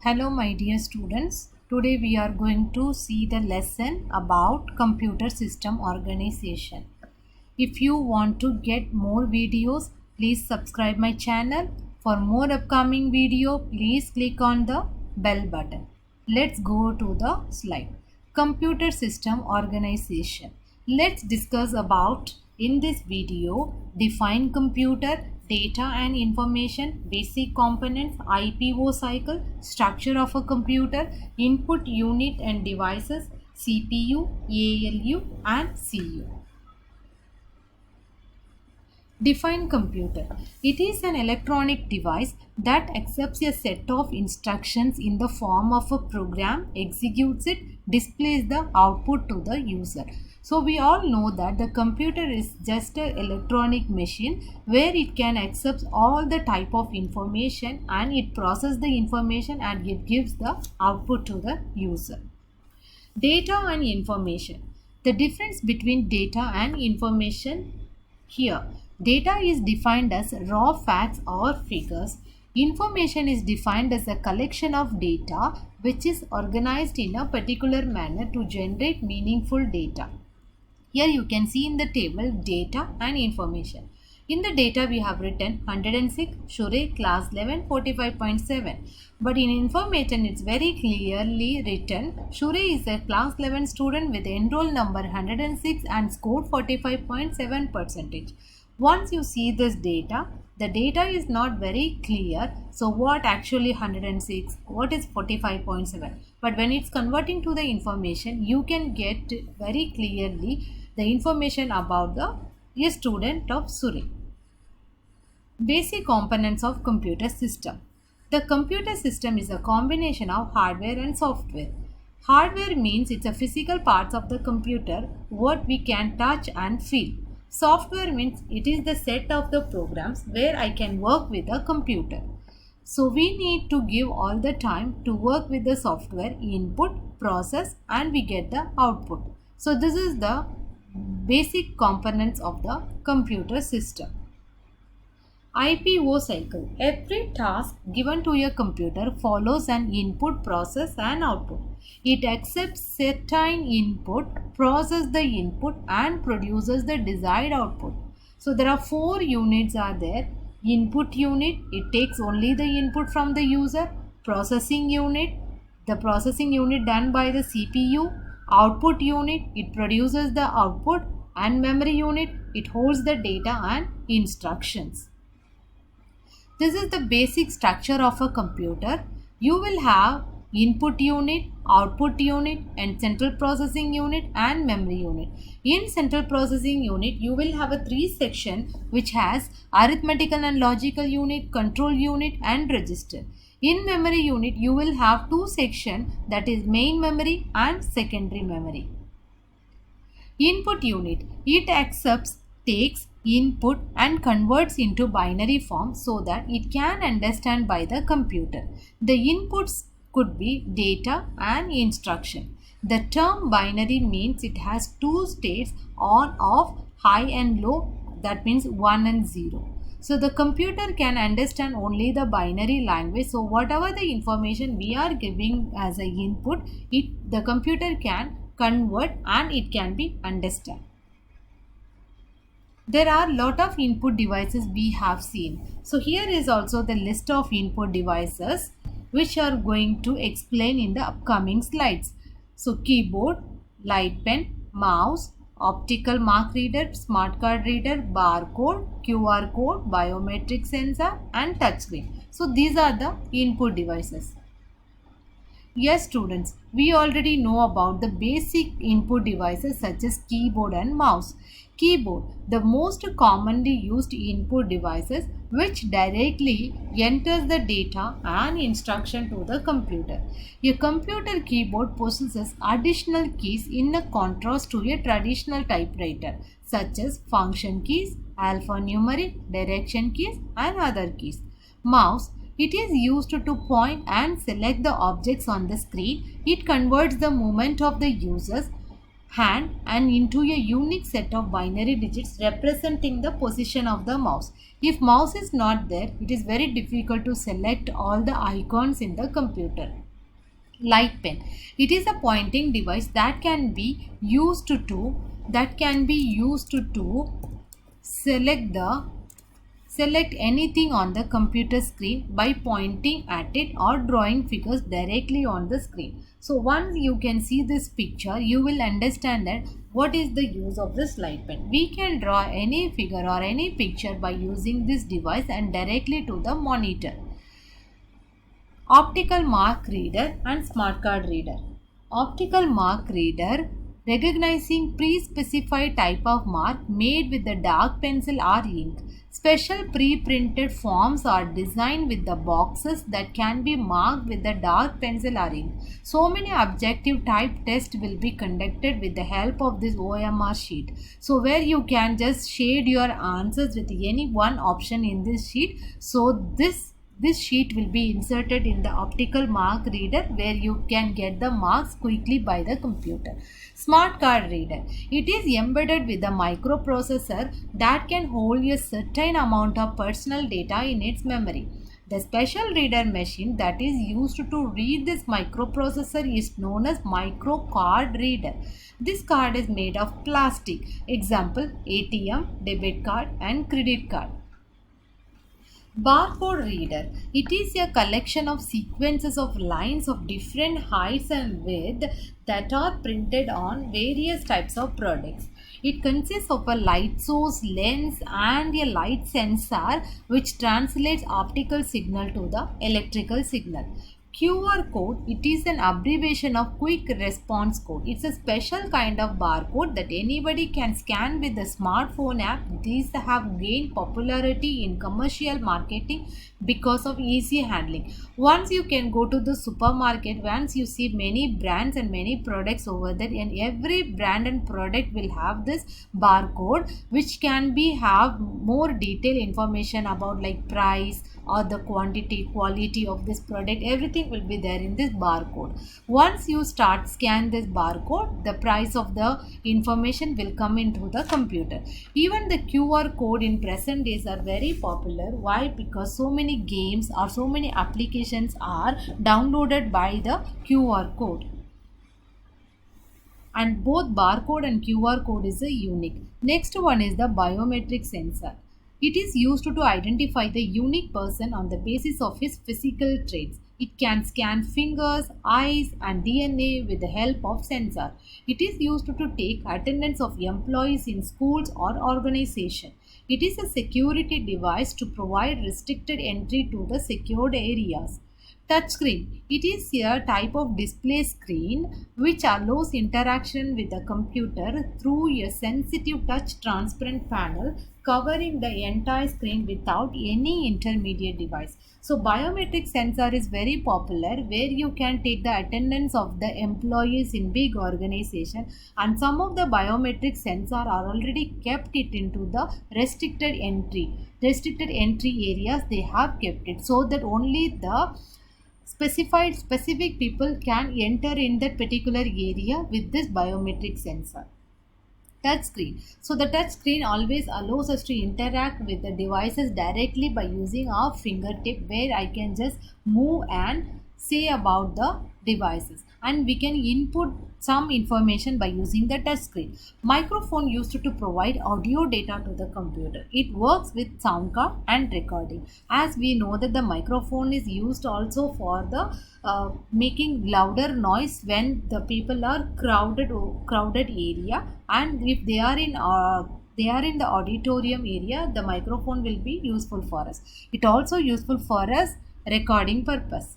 Hello my dear students. Today we are going to see the lesson about computer system organization. If you want to get more videos, please subscribe my channel. For more upcoming video, please click on the bell button. Let's go to the slide. Computer system organization. Let's discuss about in this video define computer, data and information, basic components, IPO cycle, structure of a computer, input unit and devices, CPU, ALU and CU. Define computer. It is an electronic device that accepts a set of instructions in the form of a program, executes it, displays the output to the user. So we all know that the computer is just an electronic machine where it can accept all the type of information and it processes the information and it gives the output to the user. Data and information. The difference between data and information here. Data is defined as raw facts or figures. Information is defined as a collection of data which is organized in a particular manner to generate meaningful data. Here you can see in the table data and information. In the data we have written 106, Shure, class 11, 45.7. But in information it's very clearly written Shure is a class 11 student with enroll number 106 and scored 45.7%. Once you see this data, the data is not very clear. So what actually 106, what is 45.7? But when it's converting to the information, you can get very clearly the information about a student of Shure. Basic components of computer system. The computer system is a combination of hardware and software. Hardware means it's a physical parts of the computer, what we can touch and feel. Software means it is the set of the programs where I can work with a computer. So we need to give all the time to work with the software input, process and we get the output. So this is the basic components of the computer system. IPO cycle. Every task given to a computer follows an input, process and output. It accepts certain input, processes the input and produces the desired output. So there are 4 units are there. Input unit, it takes only the input from the user. Processing unit, the processing unit done by the CPU. Output unit, it produces the output. And memory unit, it holds the data and instructions. This is the basic structure of a computer. You will have input unit, output unit and central processing unit and memory unit. In central processing unit, you will have a 3 section which has arithmetical and logical unit, control unit and register. In memory unit, you will have 2 section, that is main memory and secondary memory. Input unit, it accepts, takes input and converts into binary form so that it can understand by the computer. The inputs could be data and instruction. The term binary means it has 2 states on, off, high and low, that means 1 and 0. So the computer can understand only the binary language. So whatever the information we are giving as an input, the computer can convert and it can be understood. There are lot of input devices we have seen. So here is also the list of input devices which are going to explain in the upcoming slides. So keyboard, light pen, mouse, optical mark reader, smart card reader, barcode, QR code, biometric sensor and touchscreen. So these are the input devices. Yes students, we already know about the basic input devices such as keyboard and mouse. Keyboard, the most commonly used input devices which directly enters the data and instruction to the computer. A computer keyboard possesses additional keys in a contrast to a traditional typewriter such as function keys, alphanumeric, direction keys and other keys. Mouse, it is used to point and select the objects on the screen. It converts the movement of the users hand and into a unique set of binary digits representing the position of the mouse. If mouse is not there, it is very difficult to select all the icons in the computer. Light pen. It is a pointing device that can be used to select the select anything on the computer screen by pointing at it or drawing figures directly on the screen. So once you can see this picture, you will understand that what is the use of this light pen. We can draw any figure or any picture by using this device and directly to the monitor. Optical mark reader and smart card reader. Optical mark reader recognizing pre-specified type of mark made with the dark pencil or ink. Special pre-printed forms are designed with the boxes that can be marked with the dark pencil or ink. So many objective type tests will be conducted with the help of this OMR sheet. So where you can just shade your answers with any one option in this sheet. So this sheet will be inserted in the optical mark reader where you can get the marks quickly by the computer. Smart card reader. It is embedded with a microprocessor that can hold a certain amount of personal data in its memory. The special reader machine that is used to read this microprocessor is known as micro card reader. This card is made of plastic. Example, ATM, debit card and credit card. Barcode reader. It is a collection of sequences of lines of different heights and width that are printed on various types of products. It consists of a light source, lens and a light sensor which translates optical signal to the electrical signal. QR code, it is an abbreviation of quick response code. It's a special kind of barcode that anybody can scan with the smartphone app. These have gained popularity in commercial marketing because of easy handling. Once you can go to the supermarket, once you see many brands and many products over there, and every brand and product will have this barcode which can be have more detailed information about like price or the quality of this product. Everything will be there in this barcode. Once you start scan this barcode, the price of the information will come into the computer. Even the QR code in present days are very popular. Why? Because so many games or so many applications are downloaded by the QR code. And both barcode and QR code is a unique. Next one is the biometric sensor. It is used to identify the unique person on the basis of his physical traits. It can scan fingers, eyes and DNA with the help of sensor. It is used to take attendance of employees in schools or organization. It is a security device to provide restricted entry to the secured areas. Touchscreen. It is a type of display screen which allows interaction with the computer through a sensitive touch transparent panel covering the entire screen without any intermediate device. So biometric sensor is very popular where you can take the attendance of the employees in big organization, and some of the biometric sensor are already kept it into the restricted entry areas. They have kept it so that only the specific people can enter in that particular area with this biometric sensor. Touch screen. So the touch screen always allows us to interact with the devices directly by using our fingertip, where I can just move and say about the devices, and we can input some information by using the touch screen. Microphone used to provide audio data to the computer. It works with sound card and recording. As we know that the microphone is used also for the making louder noise when the people are crowded area, and if they are in the auditorium area, the microphone will be useful for us. It also useful for us recording purpose.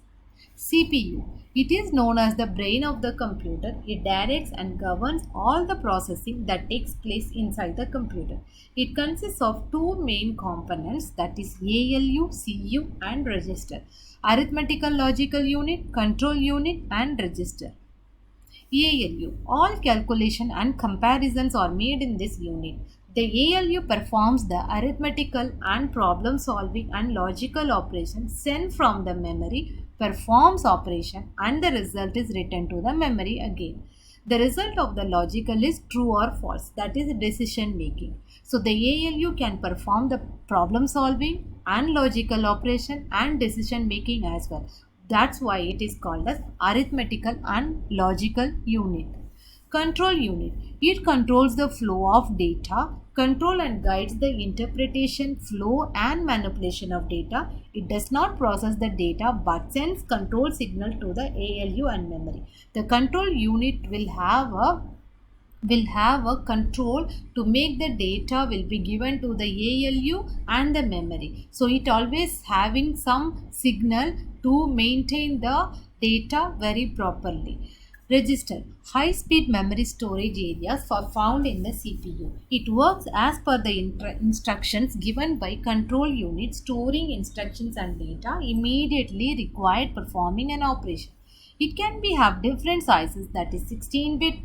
CPU. It is known as the brain of the computer. It directs and governs all the processing that takes place inside the computer. It consists of two main components, that is ALU, CU and register. Arithmetical logical unit, control unit and register. ALU. All calculation and comparisons are made in this unit. The ALU performs the arithmetical and problem solving and logical operations sent from the memory, performs operation and the result is written to the memory again. The result of the logical is true or false, that is decision making. So the ALU can perform the problem solving and logical operation and decision making as well. That's why it is called as arithmetical and logical unit. Control unit. It controls the flow of data, control and guides the interpretation, flow and manipulation of data. It does not process the data but sends control signal to the ALU and memory. The control unit will have a control to make the data will be given to the ALU and the memory. So it always having some signal to maintain the data very properly. Register. High-speed memory storage areas are found in the CPU. It works as per the instructions given by control unit, storing instructions and data immediately required performing an operation. It can be have different sizes, that is 16-bit,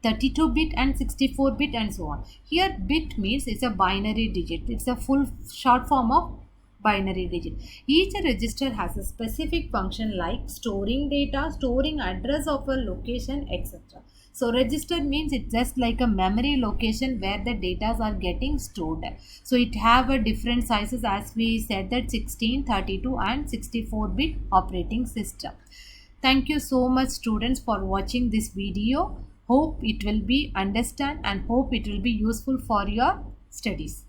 32-bit and 64-bit and so on. Here bit means it's a binary digit. It's a full short form of binary digit. Each register has a specific function like storing data, storing address of a location, etc. So register means it's just like a memory location where the data are getting stored. So it have a different sizes, as we said, that 16, 32 and 64-bit operating system. Thank you so much students for watching this video. Hope it will be understand and hope it will be useful for your studies.